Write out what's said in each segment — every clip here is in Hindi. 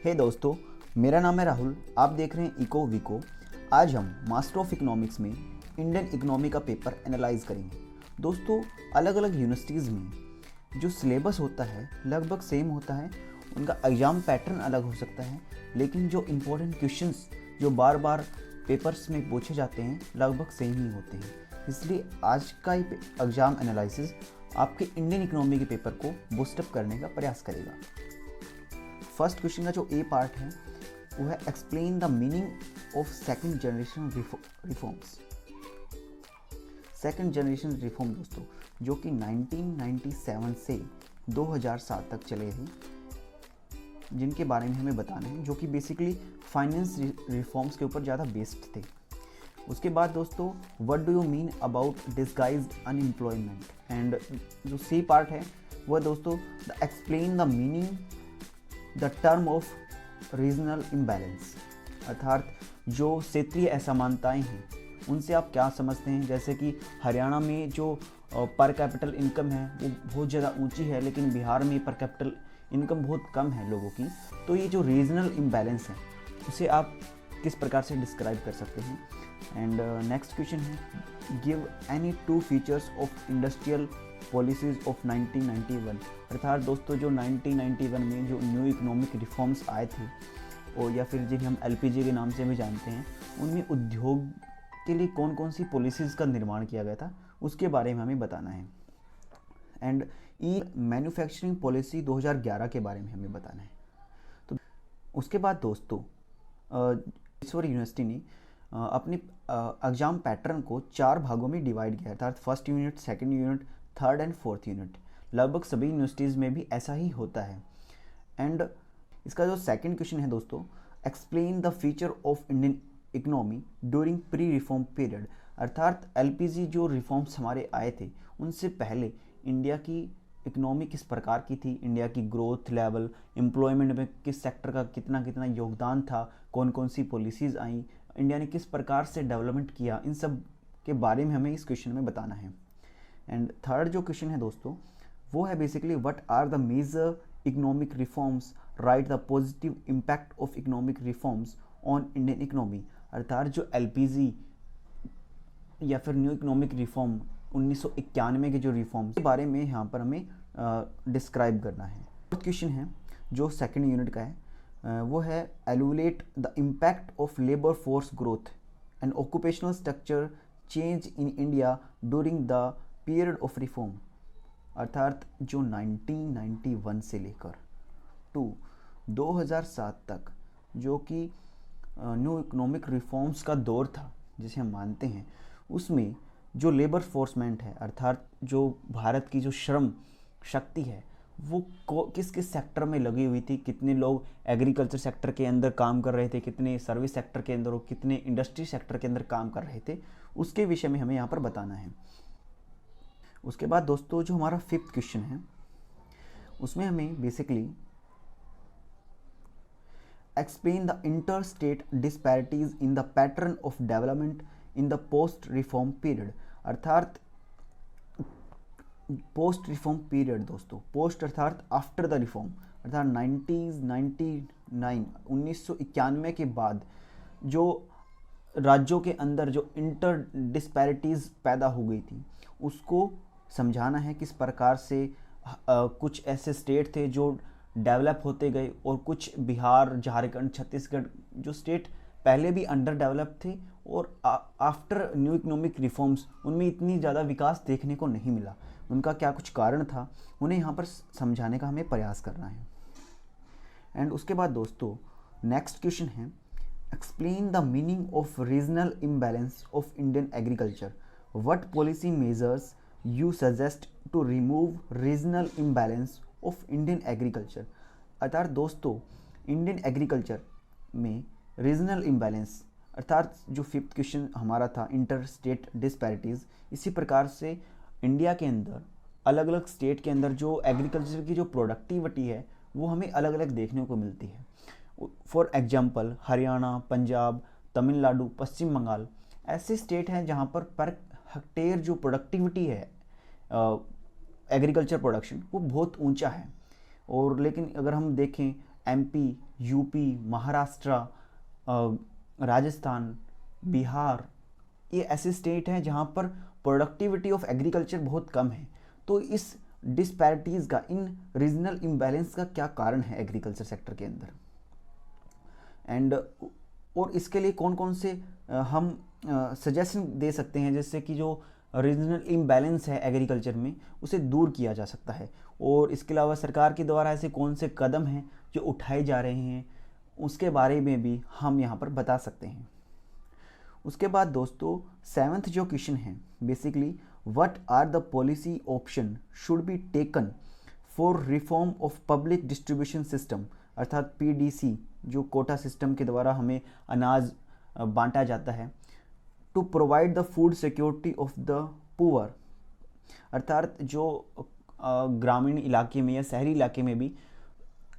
हे दोस्तों, मेरा नाम है राहुल। आप देख रहे हैं इको विको। आज हम मास्टर ऑफ इकोनॉमिक्स में इंडियन इकोनॉमी का पेपर एनालाइज करेंगे। दोस्तों, अलग अलग यूनिवर्सिटीज़ में जो सिलेबस होता है लगभग सेम होता है, उनका एग्ज़ाम पैटर्न अलग हो सकता है, लेकिन जो इम्पोर्टेंट क्वेश्चंस जो बार बार पेपर्स में पूछे जाते हैं लगभग सेम ही होते हैं। इसलिए आज का एग्ज़ाम एनालिसिस आपके इंडियन इकोनॉमी के पेपर को बूस्टअप करने का प्रयास करेगा। फर्स्ट क्वेश्चन का जो ए पार्ट है वो है explain the meaning of second generation reforms. Second generation reform दोस्तों जो कि 1997 से 2007 तक चले थे, जिनके बारे में हमें बताना है, जो कि बेसिकली फाइनेंस रिफॉर्म्स के ऊपर ज़्यादा बेस्ड थे। उसके बाद दोस्तों what do you mean about disguised unemployment, and जो सी पार्ट है वह दोस्तों the explain the meaning the term of regional imbalance, अर्थात जो क्षेत्रीय असमानताएं हैं उनसे आप क्या समझते हैं। जैसे कि हरियाणा में जो पर कैपिटल इनकम है वो बहुत ज़्यादा ऊंची है, लेकिन बिहार में पर कैपिटल इनकम बहुत कम है लोगों की। तो ये जो रीजनल इम्बैलेंस है उसे आप किस प्रकार से डिस्क्राइब कर सकते हैं। एंड नेक्स्ट क्वेश्चन है give any two features of industrial policies of 1991, अर्थात दोस्तों जो 1991 में जो न्यू इकोनॉमिक रिफॉर्म्स आए थे और या फिर जिन्हें हम LPG के नाम से भी जानते हैं, उनमें उद्योग के लिए कौन कौन सी पॉलिसीज़ का निर्माण किया गया था उसके बारे में हमें बताना है। एंड ई मैन्युफैक्चरिंग पॉलिसी 2011 के बारे में हमें बताना है। तो उसके बाद दोस्तों ईश्वर यूनिवर्सिटी ने अपने एग्ज़ाम पैटर्न को 4 भागों में डिवाइड किया, अर्थात first unit, second unit, third and fourth unit. लगभग सभी यूनिवर्सिटीज़ में भी ऐसा ही होता है। एंड इसका जो सेकंड क्वेश्चन है दोस्तों explain the feature of Indian economy during pre reform period, अर्थात LPG जो रिफॉर्म्स हमारे आए थे उनसे पहले इंडिया की इकोनॉमी किस प्रकार की थी, इंडिया की ग्रोथ लेवल, एम्प्लॉयमेंट में किस सेक्टर का कितना कितना योगदान था, कौन कौन सी पॉलिसीज़ आई, इंडिया ने किस प्रकार से डेवलपमेंट किया, इन सब के बारे में हमें इस क्वेश्चन में बताना है। एंड थर्ड जो क्वेश्चन है दोस्तों वो है basically what are the major economic reforms, right the positive impact of economic reforms on Indian economy, अर्थात जो LPG या फिर न्यू इकोनॉमिक रिफॉर्म 1991 के जो रिफॉर्म्स के बारे में यहाँ पर हमें डिस्क्राइब करना है। क्वेश्चन है जो सेकंड यूनिट का है वो है evaluate the impact of labour force growth and occupational structure change in India during the period of reform, अर्थात जो 1991 से लेकर 2007 तक जो कि न्यू इकोनॉमिक रिफॉर्म्स का दौर था जिसे हम मानते हैं, उसमें जो लेबर फोर्समेंट है, अर्थात जो भारत की जो श्रम शक्ति है वो किस किस सेक्टर में लगी हुई थी, कितने लोग एग्रीकल्चर सेक्टर के अंदर काम कर रहे थे, कितने सर्विस सेक्टर के अंदर और कितने इंडस्ट्री सेक्टर के अंदर काम कर रहे थे, उसके विषय में हमें यहाँ पर बताना है। उसके बाद दोस्तों जो हमारा फिफ्थ क्वेश्चन है उसमें हमें basically explain the interstate disparities in the pattern of development in the post reform period, अर्थात पोस्ट रिफॉर्म पीरियड दोस्तों, पोस्ट अर्थात आफ्टर द रिफॉर्म, अर्थात 1991 के बाद जो राज्यों के अंदर जो इंटर डिस्पैरिटीज़ पैदा हो गई थी उसको समझाना है किस प्रकार से कुछ ऐसे स्टेट थे जो डेवलप होते गए और कुछ बिहार, झारखंड, छत्तीसगढ़ जो स्टेट पहले भी अंडर डेवलप थे और आफ्टर न्यू इकोनॉमिक रिफॉर्म्स उनमें इतनी ज़्यादा विकास देखने को नहीं मिला, उनका क्या कुछ कारण था, उन्हें यहाँ पर समझाने का हमें प्रयास करना है। एंड उसके बाद दोस्तों नेक्स्ट क्वेश्चन है explain the meaning of regional imbalance of Indian agriculture, what policy measures you suggest to remove regional imbalance of Indian agriculture, अर्थात दोस्तों इंडियन एग्रीकल्चर में रीजनल इम्बैलेंस, अर्थात जो फिफ्थ क्वेश्चन हमारा था इंटर स्टेट डिस्पैरिटीज़, इसी प्रकार से इंडिया के अंदर अलग अलग स्टेट के अंदर जो एग्रीकल्चर की जो प्रोडक्टिविटी है वो हमें अलग अलग देखने को मिलती है। फॉर एग्जांपल हरियाणा, पंजाब, तमिलनाडु, पश्चिम बंगाल ऐसे स्टेट हैं जहाँ पर हेक्टेयर जो प्रोडक्टिविटी है एग्रीकल्चर प्रोडक्शन वो बहुत ऊंचा है। और लेकिन अगर हम देखें एमपी, यूपी, महाराष्ट्र, राजस्थान, बिहार, ये ऐसे स्टेट हैं जहाँ पर प्रोडक्टिविटी ऑफ एग्रीकल्चर बहुत कम है। तो इस डिस्पैरिटीज़ का, इन रीजनल इम्बैलेंस का क्या कारण है एग्रीकल्चर सेक्टर के अंदर, एंड और इसके लिए कौन कौन से हम सजेशन दे सकते हैं जिससे कि जो रीजनल इम्बैलेंस है एग्रीकल्चर में उसे दूर किया जा सकता है। और इसके अलावा सरकार के द्वारा ऐसे कौन से कदम हैं जो उठाए जा रहे हैं, उसके बारे में भी हम यहाँ पर बता सकते हैं। उसके बाद दोस्तों 7th जो क्वेश्चन है, basically what are the policy option should be taken for reform of public distribution system, अर्थात पीडीसी, जो कोटा सिस्टम के द्वारा हमें अनाज बांटा जाता है, to provide the food security of the poor, अर्थात जो ग्रामीण इलाके में या शहरी इलाके में भी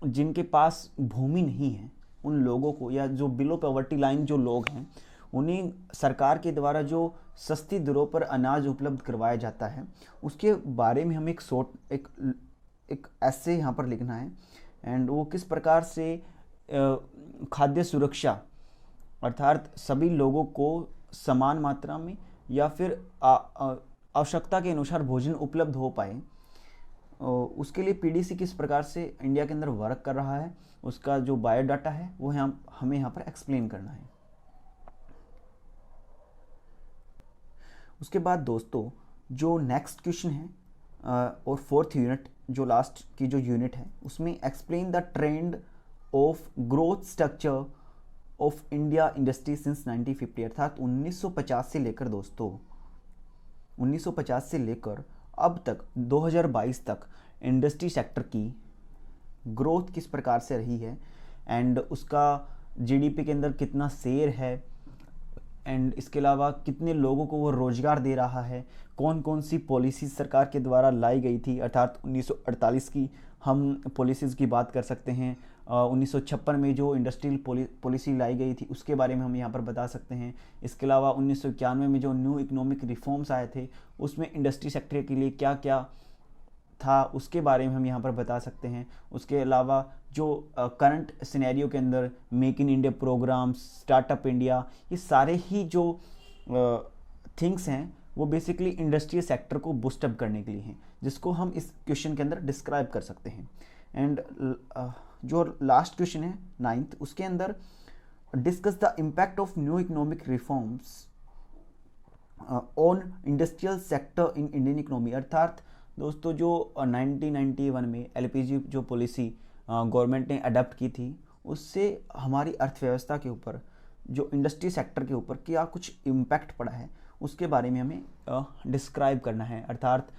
जिनके पास भूमि नहीं है उन लोगों को, या जो बिलो पॉवर्टी लाइन जो लोग हैं, उन्हें सरकार के द्वारा जो सस्ती दरों पर अनाज उपलब्ध करवाया जाता है, उसके बारे में हमें एक ऐसे यहाँ पर लिखना है। एंड वो किस प्रकार से खाद्य सुरक्षा, अर्थात सभी लोगों को समान मात्रा में या फिर आवश्यकता के अनुसार भोजन उपलब्ध हो पाए, उसके लिए पीडीसी किस प्रकार से इंडिया के अंदर वर्क कर रहा है, उसका जो बायोडाटा है वो हमें यहाँ पर एक्सप्लेन करना है। उसके बाद दोस्तों जो नेक्स्ट क्वेश्चन है और 4th यूनिट, जो लास्ट की जो यूनिट है, उसमें explain the trend of growth structure of India industry since 1950, अर्थात 1950 से लेकर दोस्तों 1950 से लेकर अब तक 2022 तक इंडस्ट्री सेक्टर की ग्रोथ किस प्रकार से रही है, एंड उसका जीडीपी के अंदर कितना शेयर है, एंड इसके अलावा कितने लोगों को वो रोजगार दे रहा है, कौन कौन सी पॉलिसीज सरकार के द्वारा लाई गई थी, अर्थात 1948 की हम पॉलिसीज़ की बात कर सकते हैं, 1956 में जो इंडस्ट्रियल पॉलिसी लाई गई थी उसके बारे में हम यहाँ पर बता सकते हैं। इसके अलावा 1991 में जो न्यू इकोनॉमिक रिफॉर्म्स आए थे उसमें इंडस्ट्री सेक्टर के लिए क्या क्या था उसके बारे में हम यहाँ पर बता सकते हैं। उसके अलावा जो करंट सिनेरियो के अंदर make in India program, startup India, ये सारे ही जो थिंग्स हैं वो बेसिकली इंडस्ट्रियल सेक्टर को बूस्टअप करने के लिए हैं, जिसको हम इस क्वेश्चन के अंदर डिस्क्राइब कर सकते हैं। एंड जो लास्ट क्वेश्चन है 9th, उसके अंदर discuss the impact of new economic reforms on industrial sector in Indian economy, अर्थात दोस्तों जो 1991 में एलपीजी जो पॉलिसी गवर्नमेंट ने अडॉप्ट की थी उससे हमारी अर्थव्यवस्था के ऊपर, जो इंडस्ट्री सेक्टर के ऊपर क्या कुछ इम्पैक्ट पड़ा है उसके बारे में हमें डिस्क्राइब करना है। अर्थात